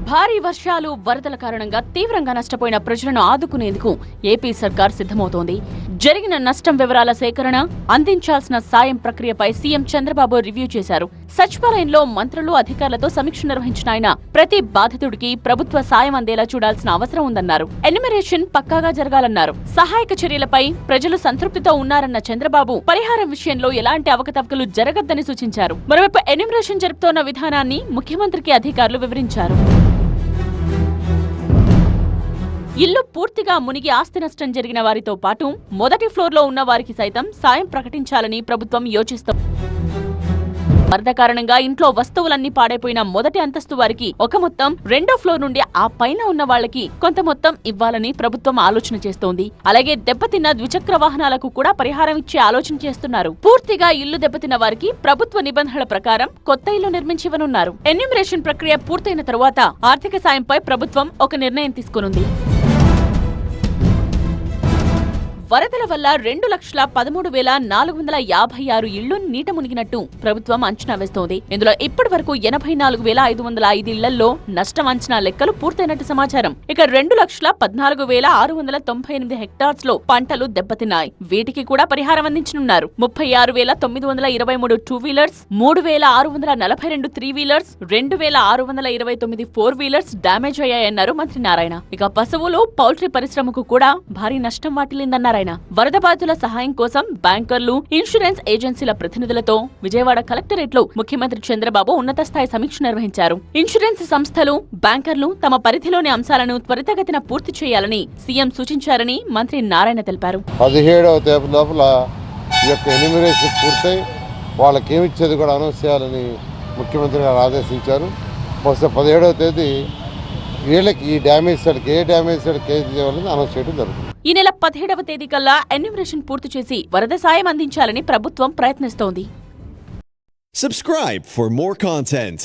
భారీ వర్షాలు, వరదల కారణంగా తీవ్రంగా నష్టపోయిన ప్రజలను ఆదుకునేందుకు ఏపీ సర్కార్ సిద్ధమవుతోంది. జరిగిన నష్టం వివరాల సేకరణ, అందించాల్సిన సాయం ప్రక్రియపై సీఎం చంద్రబాబు రివ్యూ చేశారు. సచివాలయంలో మంత్రులు, అధికారులతో సమీక్ష నిర్వహించిన ఆయన ప్రతి బాధితుడికి ప్రభుత్వ సాయం అందేలా చూడాల్సిన అవసరం ఉందన్నారు. ఎన్యుమరేషన్ పక్కాగా జరగాలన్నారు. సహాయక చర్యలపై ప్రజలు సంతృప్తితో ఉన్నారన్న చంద్రబాబు పరిహారం విషయంలో ఎలాంటి అవకతవకలు జరగద్దని సూచించారు. మరోవైపు ఎన్యుమరేషన్ జరుపుతోన్న విధానాన్ని ముఖ్యమంత్రికి అధికారులు వివరించారు. ఇల్లు పూర్తిగా మునిగి ఆస్తి నష్టం జరిగిన వారితో పాటు మొదటి ఫ్లోర్లో ఉన్న వారికి సైతం సాయం ప్రకటించాలని ప్రభుత్వం యోచిస్తోంది. వరద కారణంగా ఇంట్లో వస్తువులన్నీ పాడైపోయిన మొదటి అంతస్తు వారికి ఒక మొత్తం, రెండో ఫ్లోర్ నుండి ఆ పైన ఉన్న వాళ్లకి కొంత మొత్తం ఇవ్వాలని ప్రభుత్వం ఆలోచన చేస్తోంది. అలాగే దెబ్బతిన్న ద్విచక్ర వాహనాలకు కూడా పరిహారం ఇచ్చే ఆలోచన చేస్తున్నారు. పూర్తిగా ఇల్లు దెబ్బతిన్న వారికి ప్రభుత్వ నిబంధనల ప్రకారం కొత్త ఇల్లు నిర్మించివనున్నారు. ఎన్యుమరేషన్ ప్రక్రియ పూర్తయిన తరువాత ఆర్థిక సాయంపై ప్రభుత్వం ఒక నిర్ణయం తీసుకోనుంది. వరదల వల్ల 2,13,456 ఇళ్లు నీట మునిగినట్టు ప్రభుత్వం అంచనా వేస్తోంది. ఇందులో ఇప్పటి వరకు 84,505 ఇళ్లలో నష్టం అంచనా లెక్కలు పూర్తయినట్టు సమాచారం. ఇక 2,14,698 హెక్టార్స్ లో పంటలు దెబ్బతిన్నాయి. వీటికి కూడా పరిహారం అందించనున్నారు. 36,923 two wheelers, 3,642 three wheelers, 2,629 four wheelers damage అయ్యాయన్నారు మంత్రి నారాయణ. ఇక పశువులు, పౌల్ట్రీ పరిశ్రమకు కూడా భారీ నష్టం వాటిల్లిందన్నారు. వరద బాధితుల సహాయం కోసం బ్యాంకర్లు, ఇన్సూరెన్స్ ఏజెన్సీల ప్రతినిధులతో విజయవాడ కలెక్టరేట్లో ముఖ్యమంత్రి చంద్రబాబు ఉన్నత స్థాయి సమీక్ష నిర్వహించారు. ఇన్సూరెన్స్ సంస్థలు, బ్యాంకర్లు తమ పరిధిలోని అంశాలను త్వరితగతిన పూర్తి చేయాలని సీఎం సూచించారని మంత్రి నారాయణ తెలిపారు. 17వ తేదీ లోపల ఈ యొక్క ఎన్యుమరేషన్ పూర్తయి వాళ్ళకి ఏమిచ్చేది కూడా అనౌన్స్ చేయాలని ముఖ్యమంత్రి గారు ఆదేశించారు. బహుశా 17వ తేదీ వీళ్ళకి ఈ డ్యామేజ్ సైడ్కి ఏ డ్యామేజ్ సైడ్కి ఏది చేయాలని అనౌన్స్ చేయడం జరుగుతుంది. ఈ నెల 17వ తేదీ కల్లా ఎన్యుమరేషన్ పూర్తి చేసి వరద సాయం అందించాలని ప్రభుత్వం ప్రయత్నిస్తోంది. Subscribe for more content.